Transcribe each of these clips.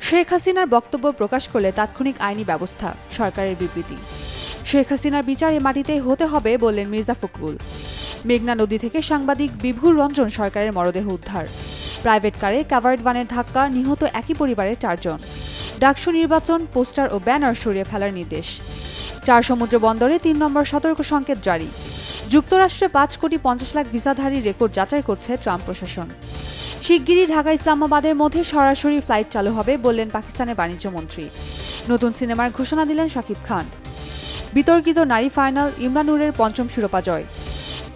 শেখ হাসিনার বক্তব্য প্রকাশ করলে তাৎক্ষণিক আইনি ব্যবস্থা, সরকারের বিবৃতি। শেখ হাসিনার বিচার এ মাটিতেই হতে হবে বললেন মির্জা ফখরুল। মেঘনা নদী থেকে সাংবাদিক বিভুর রঞ্জন সরকারের মরদেহ উদ্ধার। প্রাইভেট কারে কাভার্ড ভ্যানের ধাক্কা, নিহত একই পরিবারের 4 জন। ডাকসু নির্বাচন, পোস্টার ও ব্যানার সরিয়ে ফেলার নির্দেশ। 4 সমুদ্র বন্দরে 3 নম্বর সতর্ক সংকেত জারি। যুক্তরাষ্ট্রে 5,50,00,000 ভিসাধারী রেকর্ড যাচাই করছে ট্রাম্প প্রশাসন। শিগগিরই ঢাকা ইসলামাবাদের মধ্যে সরাসরি ফ্লাইট চালু হবে বললেন পাকিস্তানের বাণিজ্যমন্ত্রী। নতুন সিনেমার ঘোষণা দিলেন শাকিব খান। বিতর্কিত নারী ফাইনাল, ইমরানুরের 5ম শিরোপা জয়।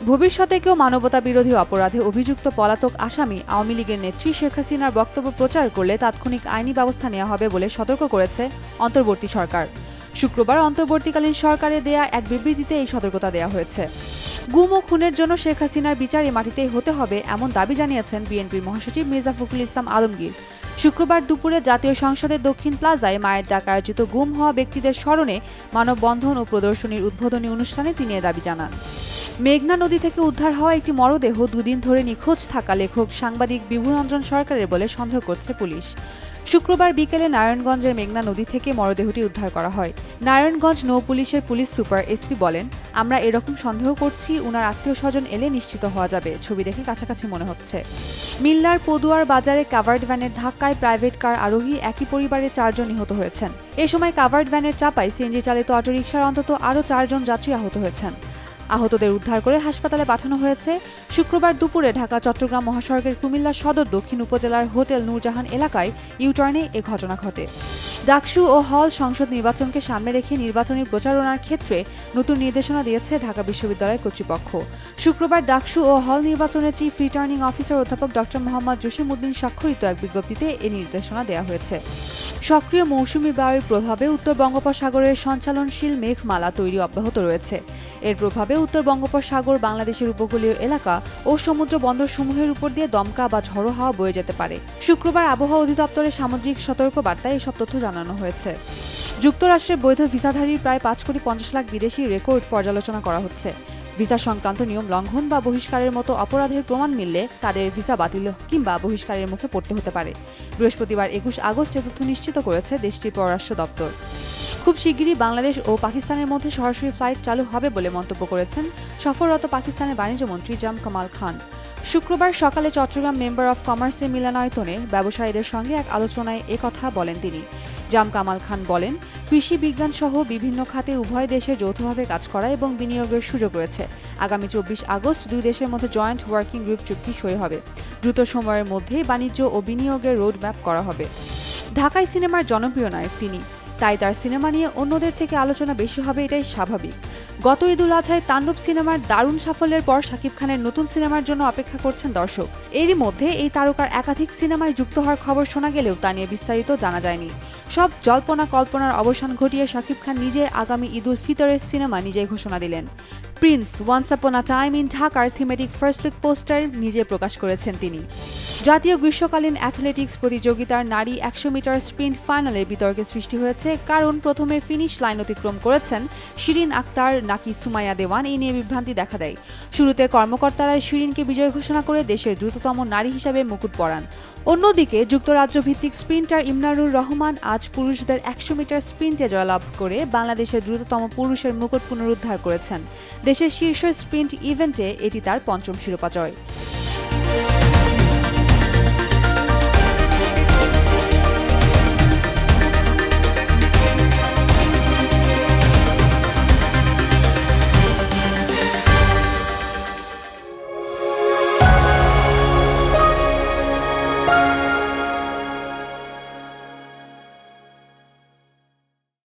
ভবিষ্যতে কেউ মানবতা বিরোধী অপরাধে অভিযুক্ত পলাতক আসামি আওয়ামী লীগের নেত্রী শেখ হাসিনার বক্তব্য প্রচার করলে তাৎক্ষণিক আইনি ব্যবস্থা নেওয়া হবে বলে সতর্ক করেছে অন্তর্বর্তী সরকার। শুক্রবার অন্তর্বর্তীকালীন সরকারে দেয়া এক বিবৃতিতে এই সতর্কতা দেওয়া হয়েছে। গুম ও খুনের জন্য শেখ হাসিনার বিচার এ মাটিতেই হতে হবে এমন দাবি জানিয়েছেন বিএনপির মহাসচিব মির্জা ফখরুল ইসলাম আলমগীর। শুক্রবার দুপুরে জাতীয় সংসদের দক্ষিণ প্লাজায় মায়ের ডাক আয়োজিত গুম হওয়া ব্যক্তিদের স্মরণে মানববন্ধন ও প্রদর্শনীর উদ্বোধনী অনুষ্ঠানে তিনি এ দাবি জানান। মেঘনা নদী থেকে উদ্ধার হওয়া একটি মরদেহ 2 দিন ধরে নিখোঁজ থাকা লেখক সাংবাদিক বিভুরঞ্জন সরকারের বলে সন্দেহ করছে পুলিশ। শুক্রবার বিকেলে নারায়ণগঞ্জের মেঘনা নদী থেকে মরদেহটি উদ্ধার করা হয়। নারায়ণগঞ্জ নৌ পুলিশের পুলিশ সুপার এসপি বলেন, আমরা এরকম সন্দেহ করছি, উনার আত্মীয় স্বজন এলে নিশ্চিত হওয়া যাবে। ছবি দেখে কাছাকাছি মনে হচ্ছে। মিল্লার পদুয়ার বাজারে কাভার্ড ভ্যানের ধাক্কায় প্রাইভেট কার আরোহী একই পরিবারের 4 জন নিহত হয়েছেন। এ সময় কাভার্ড ভ্যানের চাপায় সিএনজি চালিত অটোরিকশার অন্তত আরও 4 জন যাত্রী আহত হয়েছেন। আহতদের উদ্ধার করে হাসপাতালে পাঠানো হয়েছে। শুক্রবার দুপুরে ঢাকা চট্টগ্রাম মহাসড়কের কুমিল্লা সদর দক্ষিণ উপজেলার হোটেল নূরজাহান এলাকায় ইউটার্নে এ ঘটনা ঘটে। ডাকসু ও হল সংসদ নির্বাচনকে সামনে রেখে নির্বাচনী প্রচারণার ক্ষেত্রে নতুন নির্দেশনা দিয়েছে ঢাকা বিশ্ববিদ্যালয় কর্তৃপক্ষ। শুক্রবার ডাকসু ও হল নির্বাচনের চিফ রিটার্নিং অফিসার অধ্যাপক ড. মোহাম্মদ জসিমউদ্দিন স্বাক্ষরিত এক বিজ্ঞপ্তিতে এ নির্দেশনা দেওয়া হয়েছে। সক্রিয় মৌসুমী বায়ুর প্রভাবে উত্তর বঙ্গোপসাগরের সঞ্চালনশীল মেঘমালা তৈরি অব্যাহত রয়েছে। এর প্রভাবে উত্তর বঙ্গোপসাগর, বাংলাদেশের উপকূলীয় এলাকা ও সমুদ্র বন্দরসমূহের উপর দিয়ে দমকা বা ঝড়ো হাওয়া বয়ে যেতে পারে। শুক্রবার আবহাওয়া অধিদপ্তরের সামুদ্রিক সতর্ক বার্তায় এসব তথ্য জানানো হয়েছে। যুক্তরাষ্ট্রের বৈধ ভিসাধারীর প্রায় 5,50,00,000 বিদেশি রেকর্ড পর্যালোচনা করা হচ্ছে। ভিসা সংক্রান্ত নিয়ম লঙ্ঘন বা বহিষ্কারের মতো অপরাধের প্রমাণ মিললে তাদের ভিসা বাতিল কিংবা বহিষ্কারের মুখে পড়তে হতে পারে। বৃহস্পতিবার 21 আগস্ট এ তথ্য নিশ্চিত করেছে দেশটির পররাষ্ট্র দপ্তর। খুব শিগগিরই বাংলাদেশ ও পাকিস্তানের মধ্যে সরাসরি ফ্লাইট চালু হবে বলে মন্তব্য করেছেন সফররত পাকিস্তানের বাণিজ্যমন্ত্রী জাম কামাল খান। শুক্রবার সকালে চট্টগ্রাম মেম্বার অব কমার্সের মিলনায়তনে ব্যবসায়ীদের সঙ্গে এক আলোচনায় একথা বলেন তিনি। জাম কামাল খান বলেন, কৃষি বিজ্ঞান সহ বিভিন্ন খাতে উভয় দেশের যৌথভাবে কাজ করা এবং বিনিয়োগের সুযোগ রয়েছে। আগামী 24 আগস্ট 2 দেশের মধ্যে জয়েন্ট ওয়ার্কিং গ্রুপ চুক্তি সই হবে। দ্রুত সময়ের মধ্যেই বাণিজ্য ও বিনিয়োগের রোডম্যাপ করা হবে। ঢাকাই সিনেমার জনপ্রিয় নায়ক তিনি, তাই তার সিনেমা নিয়ে অন্যদের থেকে আলোচনা বেশি হবে, এটাই স্বাভাবিক। গত ঈদুল আজহায় তাণ্ডব সিনেমার দারুণ সাফল্যের পর শাকিব খানের নতুন সিনেমার জন্য অপেক্ষা করছেন দর্শক। এরই মধ্যে এই তারকার একাধিক সিনেমায় যুক্ত হওয়ার খবর শোনা গেলেও তা নিয়ে বিস্তারিত জানা যায়নি। সব জল্পনা কল্পনার অবসান ঘটিয়ে শাকিব খান নিজে আগামী ঈদুল ফিতরের সিনেমা নিজেই ঘোষণা দিলেন। Prince once upon a time in ঢাকার থিমেটিক ফার্স্ট লুক পোস্টার নিজে প্রকাশ করেছেন তিনি। জাতীয় গ্রীষ্মকালীন অ্যাথলেটিক্স প্রতিযোগিতার নারী 100 মিটার স্প্রিন্ট ফাইনালে বিতর্কের সৃষ্টি হয়েছে, কারণ প্রথমে ফিনিশ লাইন অতিক্রম করেছেন শিরিন আক্তার নাকি সুমাইয়া দেওয়ান, এই নিয়ে বিভ্রান্তি দেখা দেয়। শুরুতে কর্মকর্তারা শিরিনকে বিজয়ী ঘোষণা করে দেশের দ্রুততম নারী হিসাবে মুকুট পরান। অন্যদিকে যুক্তরাজ্য ভিত্তিক স্প্রিন্টার ইমরানুর রহমান আজ পুরুষদের 100 মিটার স্প্রিন্টে জয়লাভ করে বাংলাদেশের দ্রুততম পুরুষের মুকুট পুনরুদ্ধার করেছেন। দেশের শীর্ষ স্প্রিন্ট ইভেন্টে এটি তার 5ম শিরোপা জয়।